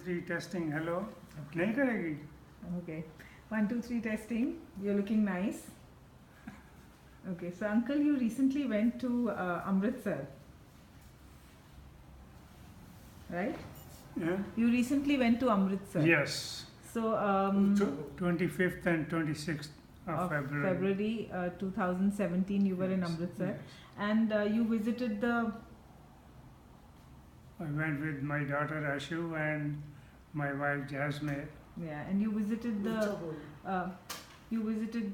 3 testing. Hello. नहीं करेगी? Okay. 1, 2, 3 testing. You're looking nice. Okay. So, uncle, you recently went to Amritsar, right? Yeah. You recently went to Amritsar. Yes. So, 25th and 26th of February 2017, you were in Amritsar, Yes. and you visited the. I went with my daughter Ashu and my wife Jasmine. Yeah, and you visited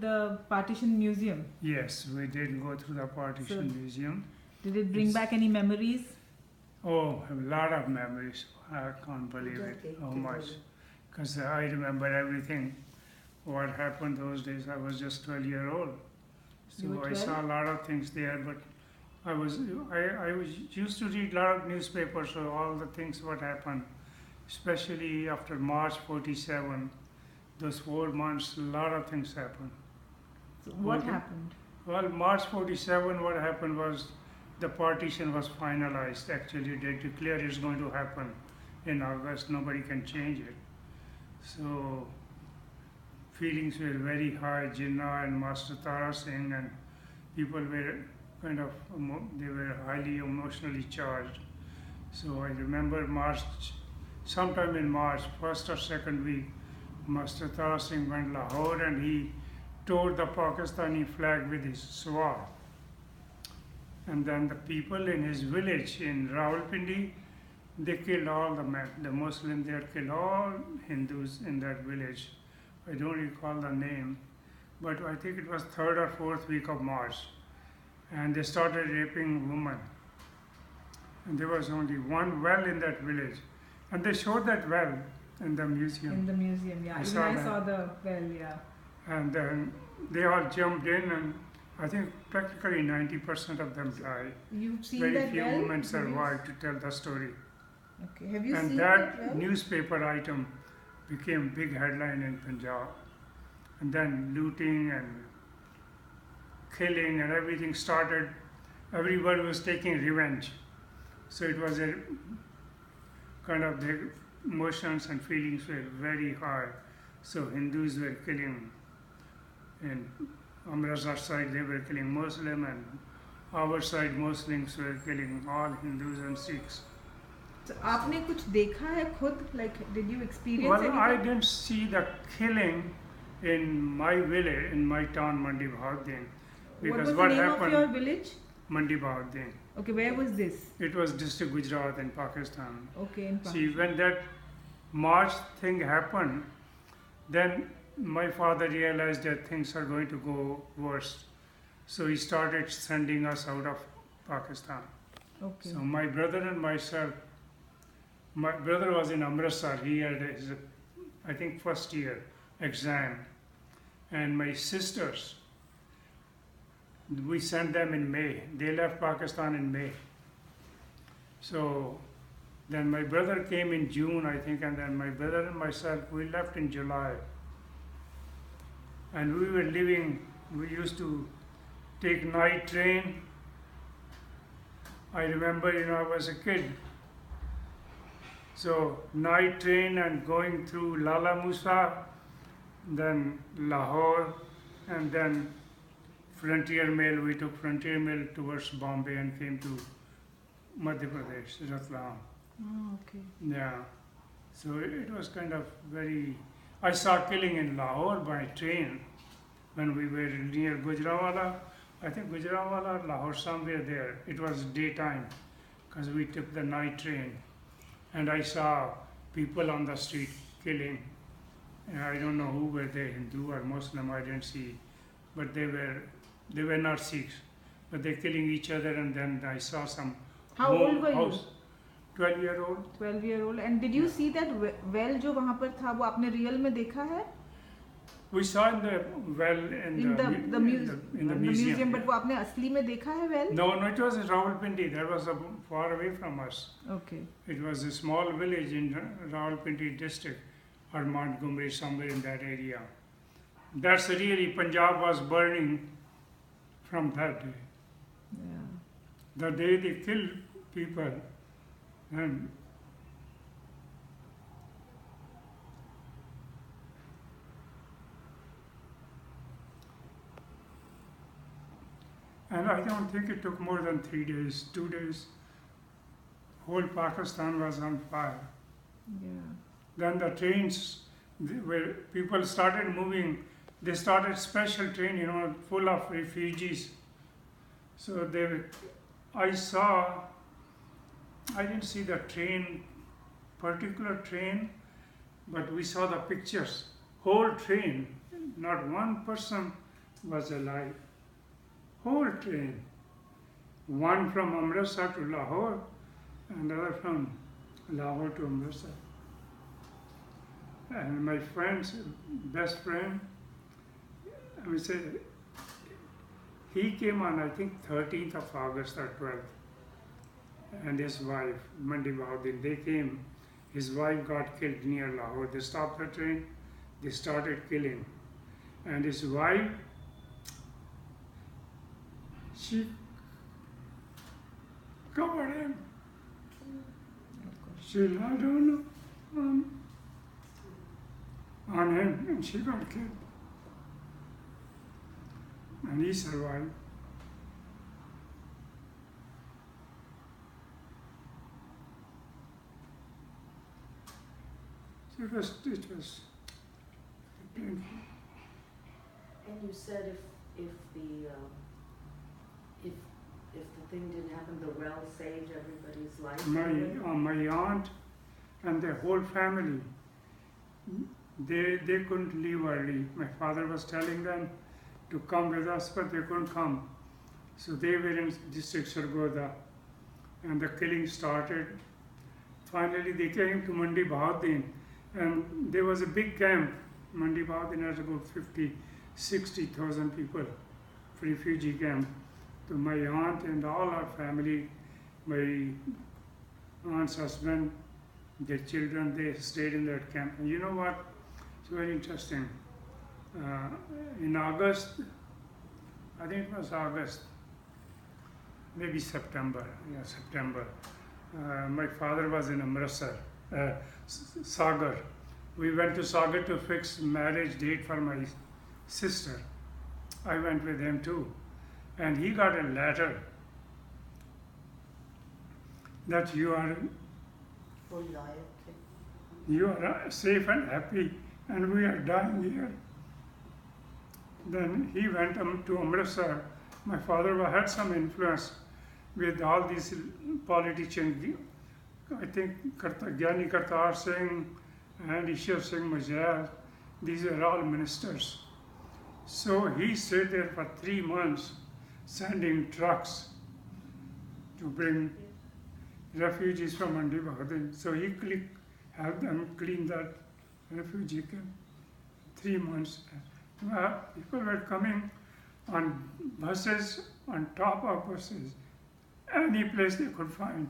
the partition museum. Yes, we did go through the partition museum. Did it bring back any memories? Oh, a lot of memories. I can't believe it. How much? Because I remember everything. What happened those days? I was just 12 years old. So I saw a lot of things there, but I was used to read a lot of newspapers, so all the things what happened, especially after March 47, those 4 months, a lot of things happened. So what happened? Well, March 47, what happened was the partition was finalized. Actually, they declared it's going to happen in August. Nobody can change it. So feelings were very high. Jinnah and Master Tara Singh and people were kind of, they were highly emotionally charged. So I remember March, sometime in March, first or second week, Master Tara Singh went Lahore and he tore the Pakistani flag with his sword. And then the people in his village in Rawalpindi, they killed all the Muslims there, killed all Hindus in that village. I don't recall the name, but I think it was 3rd or 4th week of March. And they started raping women. And there was only one well in that village. And they showed that well in the museum. In the museum, yeah. I saw the well, yeah. And then they all jumped in, and I think practically 90% of them died. You've seen Very that few well? women survived to tell the story. Okay. Have you And seen that well? newspaper item became big headline in Punjab. And then looting and killing and everything started. Everybody was taking revenge. So it was a kind of, the emotions and feelings were very high. So Hindus were killing, in Amritsar side they were killing Muslim, and our side Muslims were killing all Hindus and Sikhs. So, आपने कुछ देखा है खुद? Like, did you experience Well, anything? I didn't see the killing in my village, in my town, Mandi Bahauddin. Because what was the name happened, of your village? Mandi Bahauddin. Okay, where was this? It was district Gujarat in Pakistan. Okay, in See, when that March thing happened, then my father realized that things are going to go worse. So he started sending us out of Pakistan. Okay. So my brother and myself, my brother was in Amritsar. He had his, I think, first year exam. And my sisters, we sent them in May. They left Pakistan in May. So then my brother came in June, I think, and then my brother and myself, we left in July. And we were living, we used to take night train. I remember, I was a kid. So night train and going through Lala Musa, then Lahore, and then Frontier Mail. We took Frontier Mail towards Bombay and came to Madhya Pradesh, Ratlam. Oh, okay. Yeah. So it was kind of very. I saw killing in Lahore by train when we were near Gujranwala. I think Gujranwala or Lahore, somewhere there. It was daytime because we took the night train. And I saw people on the street killing. And I don't know who were they, Hindu or Muslim, I didn't see. But they were not Sikhs. But they're killing each other, and then I saw some. How old were you? 12-year-old. 12-year-old. And did you see that well जो वहाँ पर था, वो आपने real में देखा है? We saw in the well in the museum. But वो आपने असली में देखा है well? No, it was in Rawalpindi. That was far away from us. Okay. It was a small village in Rawalpindi district, or Montgomery, somewhere in that area. That's really, Punjab was burning from that day. Yeah. The day they killed people, and And I don't think it took more than 3 days, 2 days. Whole Pakistan was on fire. Yeah. Then the trains, where people started moving, they started special train, full of refugees. So I didn't see the particular train, but we saw the pictures. Whole train, not one person was alive. Whole train. One from Amritsar to Lahore, and another from Lahore to Amritsar. And my friend's best friend, he came on, I think, 13th of August or 12th. And his wife, Mandi Bahudin, they came. His wife got killed near Lahore. They stopped the train, they started killing. And his wife, she covered him. She lied on him, and she got killed. And he survived. So it was painful. And you said if the thing didn't happen, the well saved everybody's life. My aunt and their whole family, they couldn't leave early. My father was telling them to come with us, but they couldn't come. So they were in district Sargodha, and the killing started. Finally, they came to Mandi Bahudin, and there was a big camp. Mandi Bahudin has about 60,000 people, refugee camp. So my aunt and all our family, my aunt's husband, their children, they stayed in that camp. And you know what? It's very interesting. In August, I think it was August, maybe September, September. My father was in Amritsar, Sagar. We went to Sagar to fix marriage date for my sister. I went with him too. And he got a letter that you are safe and happy, and we are dying here. Then he went to Amritsar. My father had some influence with all these politicians. I think Gyani Kartar Singh and Ishwar Singh Majal, these are all ministers. So he stayed there for 3 months, sending trucks to bring refugees from Mandi Bahudin. So he helped them clean that refugee camp. 3 months. People were coming on buses, on top of buses, any place they could find.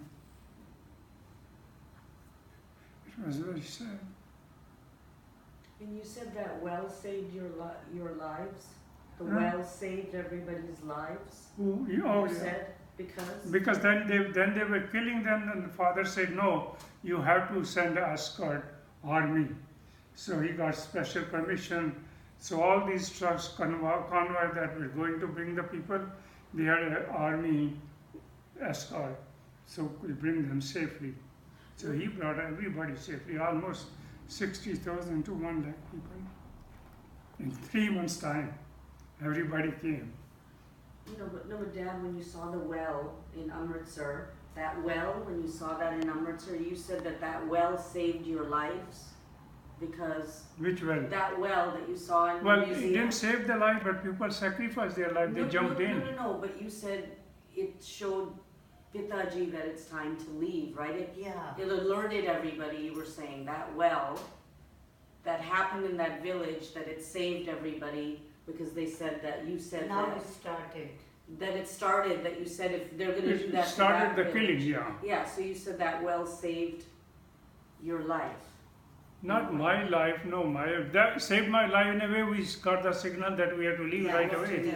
It was very sad. And you said that well saved your lives? The well saved everybody's lives? You said because? Because then they were killing them, and the father said, no, you have to send an escort army. So he got special permission. So all these trucks, convoy that were going to bring the people, they had an army escort. So we bring them safely. So he brought everybody safely, almost 60,000 to 1 lakh people. In 3 months' time, everybody came. But Dad, when you saw the well in Amritsar, when you saw that in Amritsar, you said that well saved your lives? Because which well? That well that you saw in the museum. Well, it didn't save their life, but people sacrificed their life. They jumped in. No, but you said it showed Pitaji that it's time to leave, right? It alerted everybody, you were saying, that well that happened in that village, that it saved everybody because they said that, you said now that. It started. That it started, that you said if they're going to do that. It started the village. killing, Yeah, so you said that well saved your life. Not my life, no. That saved my life in a way. We got the signal that we had to leave right away.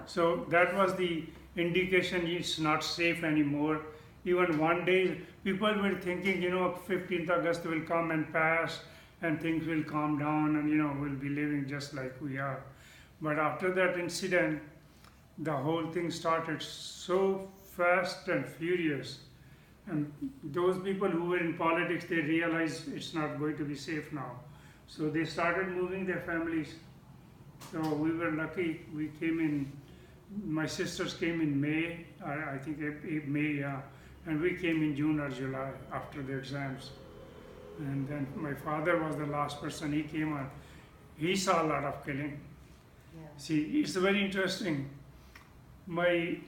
So that was the indication it's not safe anymore. Even one day, people were thinking, 15th August will come and pass and things will calm down and, we'll be living just like we are. But after that incident, the whole thing started so fast and furious. And those people who were in politics, they realized it's not going to be safe now. So they started moving their families. So we were lucky. We came in, my sisters came in May, I think May, yeah. And we came in June or July after the exams. And then my father was the last person. He came on. He saw a lot of killing. Yeah. See, it's very interesting. I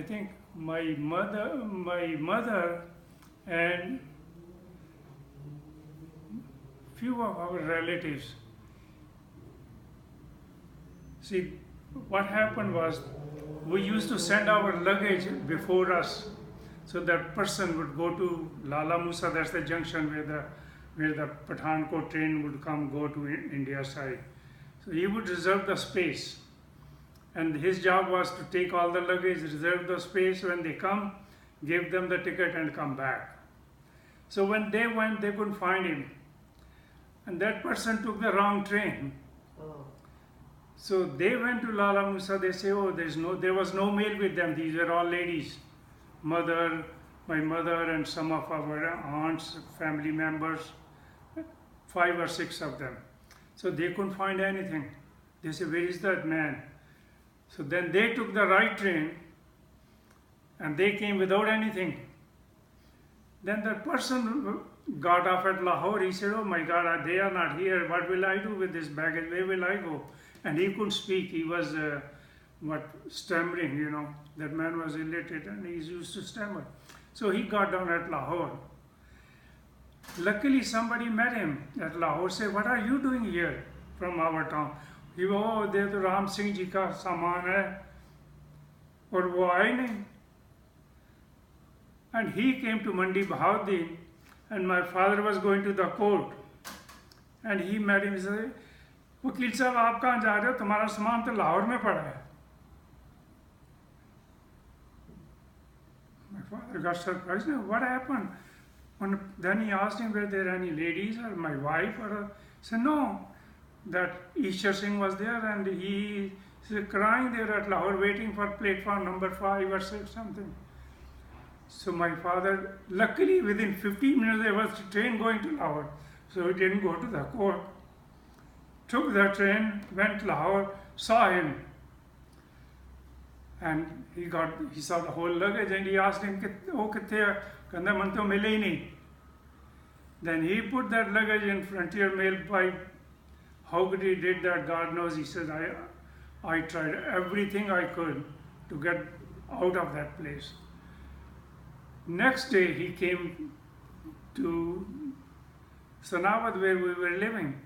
think my mother and few of our relatives. See, what happened was we used to send our luggage before us. So that person would go to Lala Musa, that's the junction where the Pathankot train would go to India side. So he would reserve the space. And his job was to take all the luggage, reserve the space. When they come, give them the ticket and come back. So when they went, they couldn't find him. And that person took the wrong train. Oh. So they went to Lala Musa, they say, oh, there was no male with them, these were all ladies. My mother and some of our aunts, family members, 5 or 6 of them. So they couldn't find anything. They say, where is that man? So then they took the right train and they came without anything. Then that person got off at Lahore. He said, oh my God, they are not here. What will I do with this baggage? Where will I go? And he couldn't speak. He was stammering, you know. That man was illiterate and he used to stammer. So he got down at Lahore. Luckily somebody met him at Lahore, said, what are you doing here from our town? He said, oh, there to Ram Singh ji ka saman hai. Aur wo aaye nahi. And he came to Mandi Bahauddin, and my father was going to the court. And he met him, he said, वकील साहब आप कहाँ जा रहे हो? तुम्हारा सामान तो लाहौर में पड़ा है. My father got surprised. What happened? Then he asked him, were there any ladies or my wife? He said, no. That Ishar Singh was there and he is crying there at Lahore waiting for platform number 5 or 6 something. So my father, luckily within 15 minutes there was a train going to Lahore. So he didn't go to the court. Took the train, went to Lahore, saw him. And he saw the whole luggage and he asked him, oh, kitte hai? Kanda man to mile hi nahi. Then he put that luggage in Frontier Mail by how good he did that, God knows. He says, I tried everything I could to get out of that place. Next day he came to Sanawad where we were living.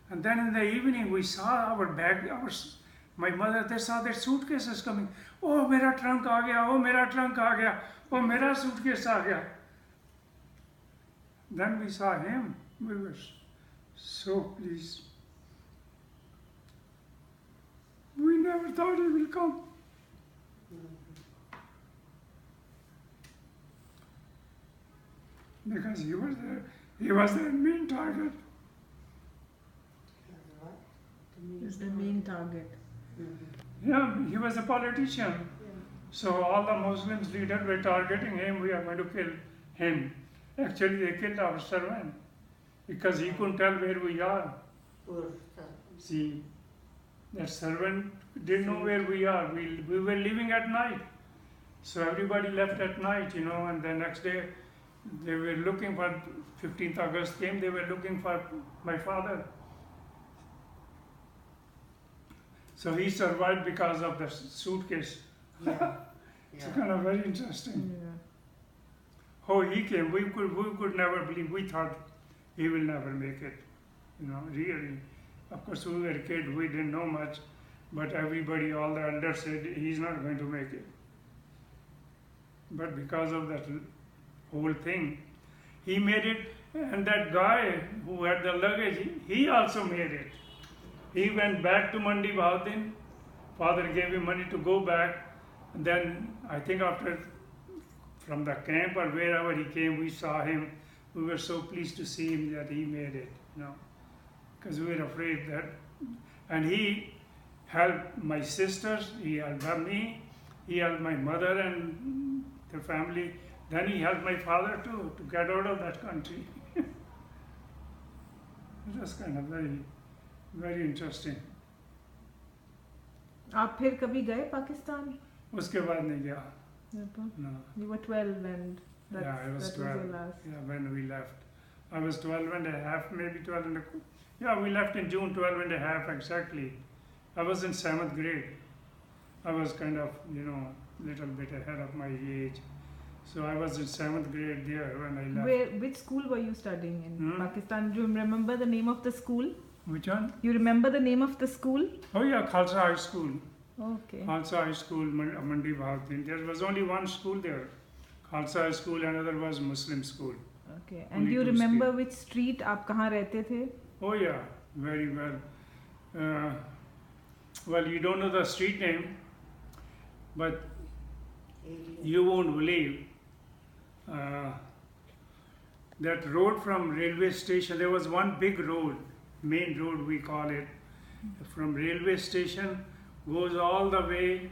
And then in the evening we saw our bag, my mother, they saw their suitcases coming. Oh, mera trunk aa gaya, oh, mera trunk aa gaya, oh, mera suitcase aa gaya. Then we saw him. We were so pleased. We never thought he will come. Because he was the main target. Is the main target. Yeah, he was a politician. Yeah. So all the Muslims leaders were targeting him. We are going to kill him. Actually, they killed our servant because he couldn't tell where we are. See, that servant didn't know where we are. We were leaving at night. So everybody left at night, you know, and the next day they were looking for 15th August came, they were looking for my father. So he survived because of the suitcase. Yeah. It's kind of very interesting. Yeah. How he came, we could never believe. We thought he will never make it. You know, really. Of course, we were kids, we didn't know much, but everybody, all the elders said he's not going to make it. But because of that whole thing, he made it, and that guy who had the luggage, he also made it. He went back to Mandi Bahauddin. Father gave him money to go back. And then I think after, from the camp or wherever he came, we saw him. We were so pleased to see him that he made it, you know, because we were afraid that. And he helped my sisters, he helped me, he helped my mother and the family. Then he helped my father too to get out of that country. It was kind of very, very interesting. आप फिर कभी गए पाकिस्तान? उसके बाद नहीं गया. Never. No. You were 12 and Yeah, I was that 12. was your last. Yeah, when we left. I was 12 and a half, maybe 12 and a Yeah, we left in June 12 and a half exactly. I was in 7th grade. I was kind of, little bit ahead of my age. So I was in 7th grade there when I left. Which school were you studying in Hmm? Pakistan? Do you remember the name of the school? Which one? You remember the name of the school? Oh yeah, Khalsa High School. Okay. Khalsa High School, Mandi Bahauddin. There was only one school there. Khalsa High School, another was Muslim school. Okay. And Only do you two remember street. which street आप कहाँ रहते थे? Oh yeah, very well. Well, you don't know the street name, but you won't believe that road from railway station. There was one big road, main road we call it, from railway station goes all the way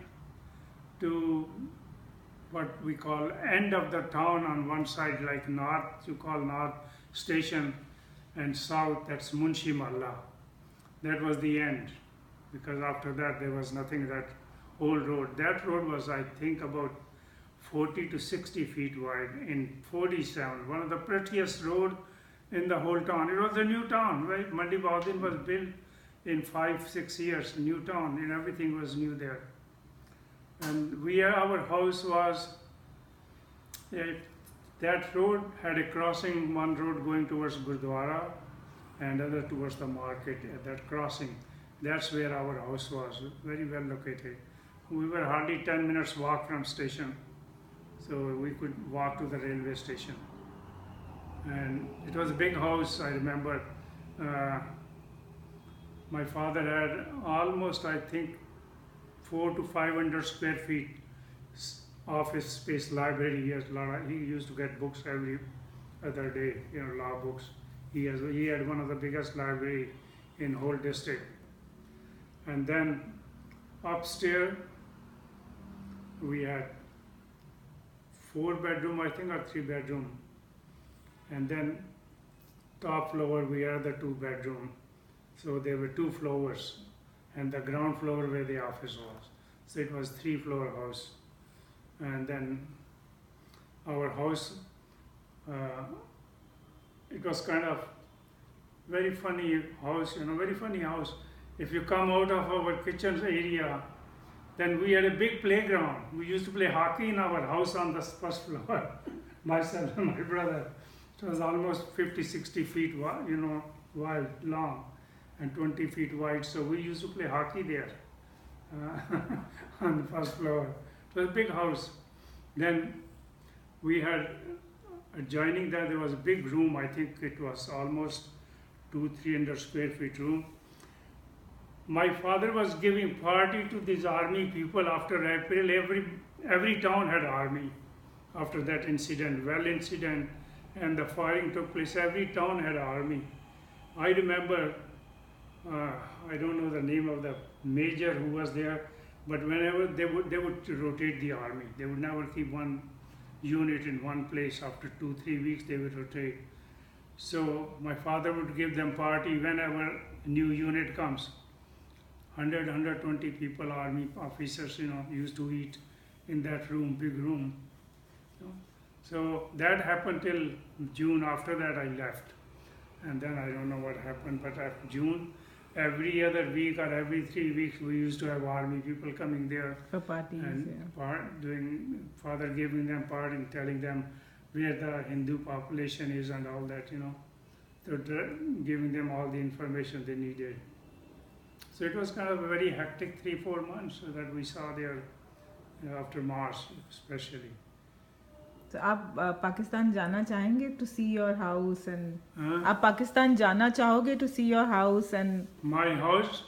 to what we call end of the town on one side, like north, you call north station, and south, that's Munshi Mahalla. That was the end, because after that there was nothing, that whole road. That road was, I think, about 40 to 60 feet wide in 47, one of the prettiest road in the whole town. It was a new town, right? Mandi Bahauddin was built in 5-6 years, new town, and everything was new there. And our house was, that road had a crossing, one road going towards Gurdwara and other towards the market at that crossing. That's where our house was, very well located. We were hardly 10 minutes walk from station, so we could walk to the railway station. And it was a big house, I remember. My father had almost, I think, 400 to 500 square feet office space library. He used to get books every other day, law books. He had one of the biggest library in whole district. And then upstairs we had 4 bedroom, I think, or 3 bedroom. And then top floor we had the 2 bedroom. So there were 2 floors, and the ground floor where the office was. So it was 3-floor house. And then our house, it was kind of very funny house, very funny house. If you come out of our kitchen area, then we had a big playground. We used to play hockey in our house on the first floor, myself and my brother. It was almost 50, 60 feet, wide, long, and 20 feet wide. So we used to play hockey there on the first floor. It was a big house. Then we had, adjoining that, there was a big room. I think it was almost 200-300 square feet room. My father was giving party to these army people after April. Every town had army after that incident, incident, and the firing took place. Every town had army. I remember, I don't know the name of the major who was there, but whenever they would rotate the army. They would never keep one unit in one place. After 2-3 weeks they would rotate. So my father would give them party whenever a new unit comes. 100-120 people, army officers, used to eat in that room, big room. So that happened till June. After that I left. And then I don't know what happened, but after June, every other week or every 3 weeks we used to have army people coming there. For parties, And father giving them party and telling them where the Hindu population is and all that, So giving them all the information they needed. So it was kind of a very hectic 3-4 months that we saw there, after March especially. So आप पाकिस्तान जाना चाहेंगे to see your house and Huh? आप पाकिस्तान जाना चाहोगे to see your house and My house,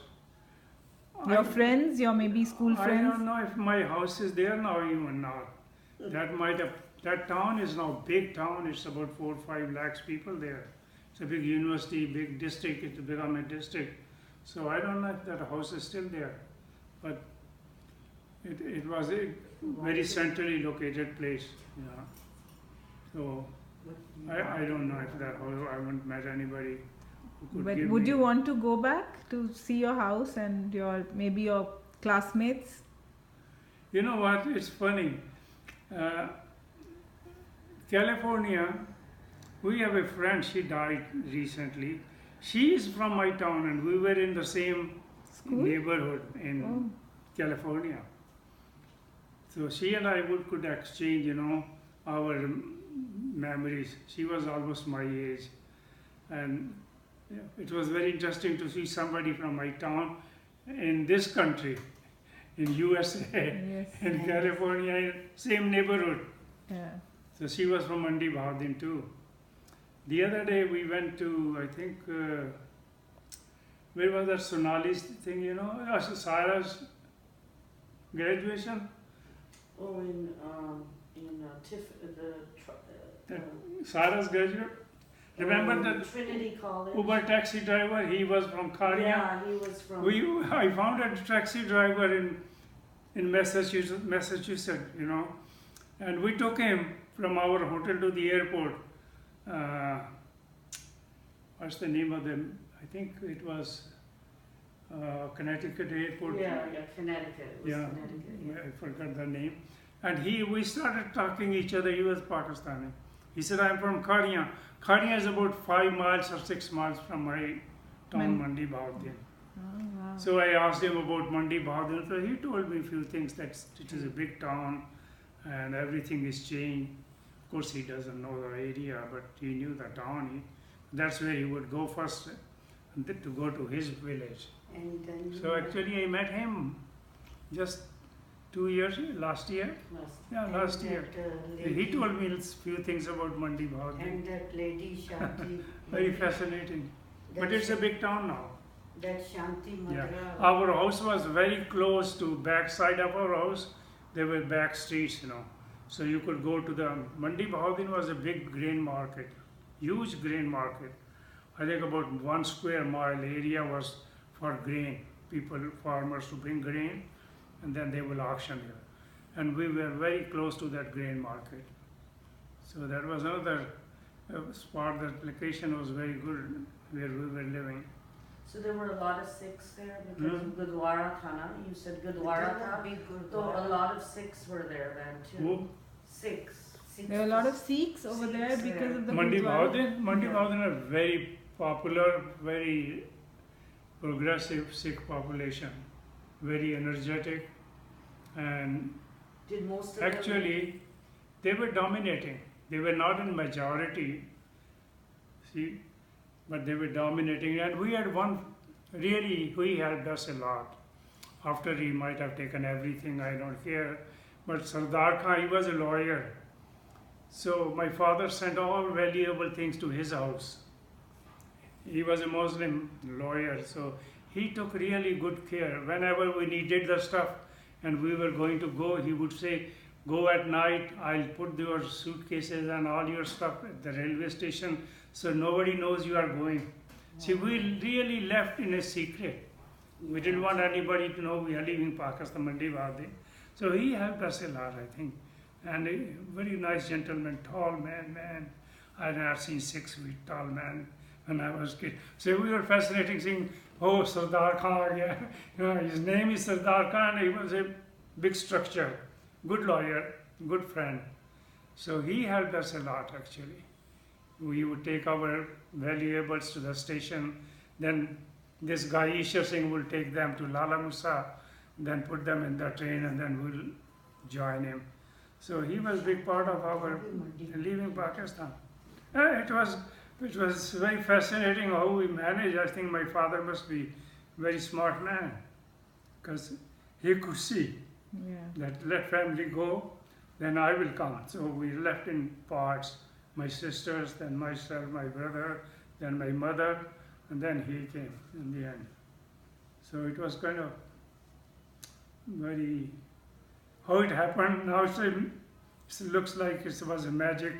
your friends, your maybe school I friends? don't know if my house is there now, even now. That town is now big town. It's about 4 or 5 lakhs people there. It's a big university, big district. It's become a district. So I don't know if that house is still there. but it was a very centrally located place. Yeah. So I don't know if that, I haven't met anybody who could But give would me. you want to go back to see your house and maybe your classmates? You know what? It's funny. Uh, California, we have a friend, she died recently. She is from my town and we were in the same School? neighborhood in California. So she and I could exchange, our memories. She was almost my age. And yeah, it was very interesting to see somebody from my town in this country, in USA, Yes. in California, same neighborhood. Yeah. So she was from Mandi Bahadin too. The other day we went to, I think, where was that Sonali's thing, Sarah's graduation? Oh, in Sarah's graduate? Remember the Trinity College? Uber taxi driver? He was from Kharia. Yeah, he was from. I found a taxi driver in Massachusetts, and we took him from our hotel to the airport. What's the name of them? I think it was Connecticut Airport. Yeah, Connecticut. It was Yeah, Connecticut. I forgot the name. And we started talking each other. He was Pakistani. He said, I'm from Kharia. Kharia is about 5 miles or 6 miles from my town, Mandi Bahadin. Oh, wow. So I asked him about Mandi Bahadin. So he told me a few things, that it is a big town and everything is changed. Of course, he doesn't know the area, but he knew the town. That's where he would go first, and then to go to his village. And then So actually I met him just 2 years, last year. Last year. He told me a few things about Mandi Bahadin. And that lady Shanti. Very fascinating. But it's a big town now. That Shanti Yeah. Madra. Our house was very close to back side of our house. There were back streets, So you could go to the Mandi Bahadin was a big grain market, huge grain market. I think about 1 square mile area was for grain. Farmers to bring grain, and then they will auction here. And we were very close to that grain market. So that was another spot. That location was very good where we were living. So there were a lot of Sikhs there because of Gurdwara Khana. You said Gurdwara Khana. So a lot of Sikhs were there then too. Who? Sikhs. There are a lot of Sikhs over there Sikhs because there. of the Mandi Gurdwara. Bahadin? Mandi Bahadin are very popular, very progressive Sikh population, very energetic, and Did most of them? actually they were dominating. They were not in majority, see, but they were dominating. And we had one, really, he helped us a lot. After he might have taken everything, I don't care. But Sardar Khan, he was a lawyer. So my father sent all valuable things to his house. He was a Muslim lawyer, so he took really good care. Whenever we needed the stuff and we were going to go, he would say, go at night, I'll put your suitcases and all your stuff at the railway station so nobody knows you are going. See, we really left in a secret. We didn't want anybody to know we are leaving Pakistan, Mandi Bahadin. So he helped us a lot, I think. And a very nice gentleman, tall man. I had not seen 6 feet tall man when I was a kid. So we were fascinating seeing, oh, Sardar Khan, yeah. His name is Sardar Khan. He was a big structure, good lawyer, good friend. So he helped us a lot, actually. We would take our valuables to the station. Then this guy, Ishar Singh, will take them to Lala Musa, then put them in the train, and then we'll join him. So he was a big part of our leaving Pakistan. It was very fascinating how we managed. I think my father must be a very smart man, because he could see that let family go, then I will come. So we left in parts, my sisters, then myself, my brother, then my mother, and then he came in the end. So it was kind of very, how it happened, now it looks like it was a magic.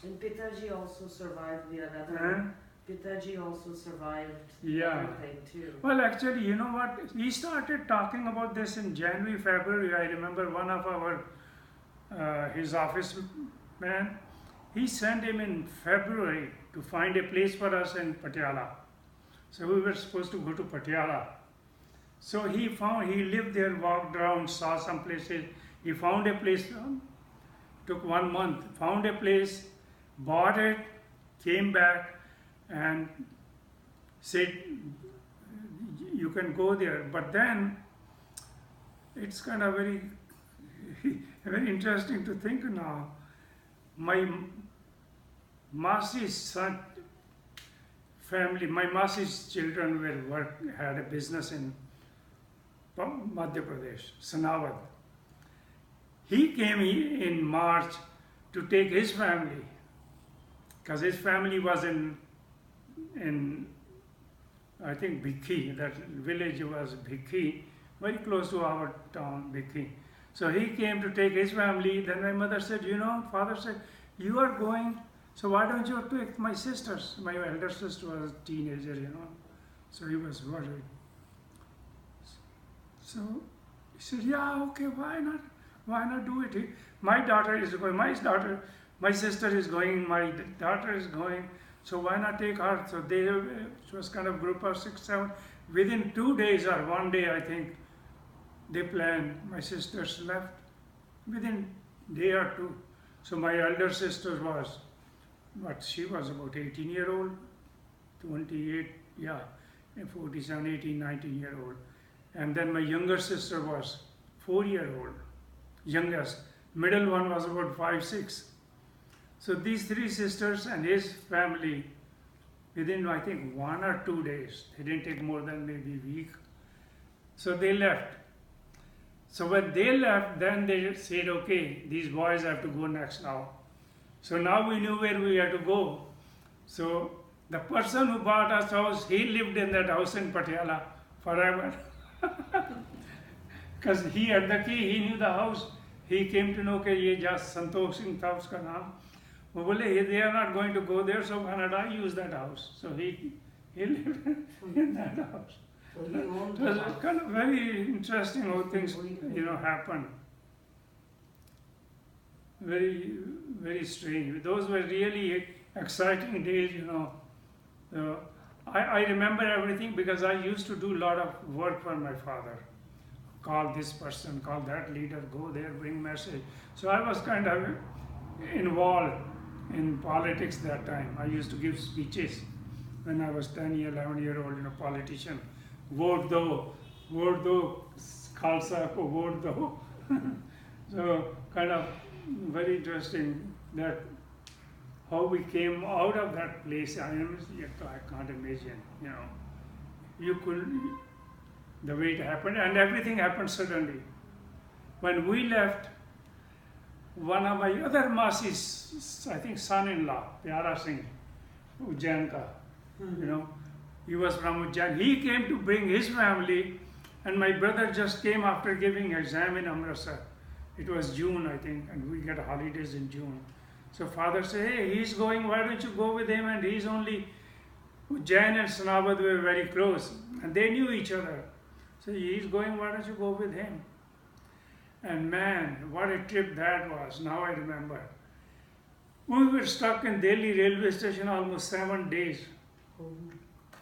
And Pitaji also survived the another. Pitaji also survived Yeah. everything too. Well, actually, you know what? He started talking about this in January, February. I remember one of his office man, he sent him in February to find a place for us in Patiala. So we were supposed to go to Patiala. So he lived there, walked around, saw some places. He found a place, took 1 month, found a place, bought it, came back and said, you can go there. But then it's kind of very, very interesting to think now. My Masi's son family, my Masi's children had a business in Madhya Pradesh, Sanavad. He came in March to take his family, because his family was in I think Bhikhi, that village was Bhikhi, very close to our town, Bhikhi. So he came to take his family. Then my mother said, father said, you are going, so why don't you take my sisters? My elder sister was a teenager, so he was worried. So he said, yeah, okay, why not? Why not do it? My daughter is going, my sister is going, my daughter is going, so why not take her? So it was kind of group of 6, 7. Within 2 days or 1 day, I think, they planned. My sisters left within a day or two. So my elder sister she was about 18-year-old, 28, 47, 18, 19-year-old. And then my younger sister was 4-year-old, youngest. Middle one was about 5, 6. So these 3 sisters and his family, within I think 1 or 2 days, they didn't take more than maybe a week. So they left. So when they left, then they said, okay, these boys have to go next now. So now we knew where we had to go. So the person who bought us house, he lived in that house in Patiala forever. Because he had the key, he knew the house. He came to know that ये just Santosh Singh था उसका नाम. वो बोले they are not going to go there, so why not I use that house? So he lived in that house. So he owned It the was house. kind of very interesting how things happen. Very, very strange. Those were really exciting days, I remember everything because I used to do a lot of work for my father. Call this person, call that leader, go there, bring message. So I was kind of involved in politics that time. I used to give speeches when I was 10, 11-year-old, politician. Vote do, Khalsa ko vote do. So kind of very interesting that how we came out of that place. I can't imagine, you couldn't, the way it happened, and everything happened suddenly. When we left, one of my other Masi's, I think son-in-law, Pyara Singh, Ujjain ka, he was from Ujjain. He came to bring his family, and my brother just came after giving exam in Amritsar. It was June, I think, and we get holidays in June. So father said, hey, he's going, why don't you go with him? And he's only, Ujjain and Sanavad were very close, and they knew each other. So he's going, why don't you go with him? And man, what a trip that was, now I remember. We were stuck in Delhi railway station almost 7 days.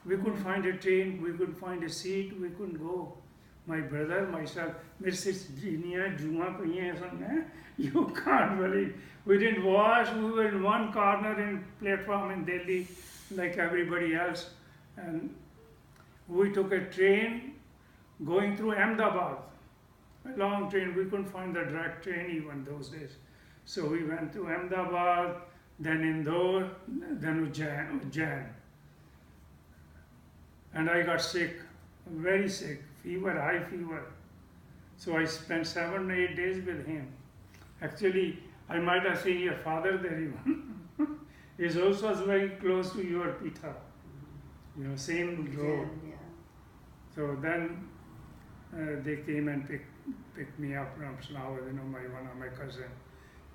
We couldn't find a train, we couldn't find a seat, we couldn't go. My brother, myself, you can't believe. We didn't wash, we were in one corner in platform in Delhi like everybody else. And we took a train going through Ahmedabad. A long train, we couldn't find the direct train even those days. So we went to Ahmedabad, then Indore, then Ujjain. And I got sick, very sick, fever, high fever. So I spent 7 or 8 days with him. Actually, I might have seen your father there even. He also was very close to your Pita, same road. Yeah. So then they came and picked me up from Slava, one of my cousin.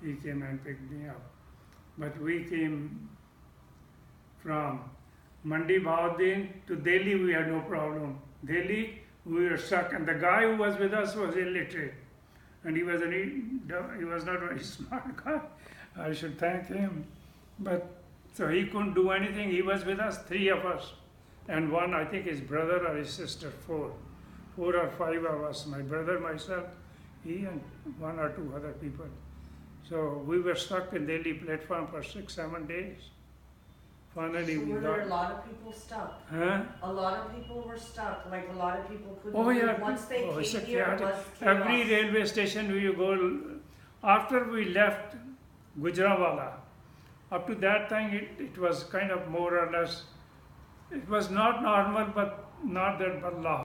He came and picked me up. But we came from Mandi Bahauddin to Delhi, we had no problem. Delhi, we were stuck, and the guy who was with us was illiterate, and he was not a very smart guy. I should thank him, but so he couldn't do anything. He was with us, three of us, and one, I think his brother or his sister, four or five of us. My brother, myself, he, and one or two other people. So we were stuck in Delhi platform for 6-7 days. Finally, So we were there a got. lot of people stuck? Huh? A lot of people were stuck, like a lot of people couldn't Oh move. yeah. Once they Oh, it's came a here, it chaotic. was Every chaos. railway station we go. After we left Gujranwala, up to that time it was kind of more or less. It was not normal, but not that. But Lahore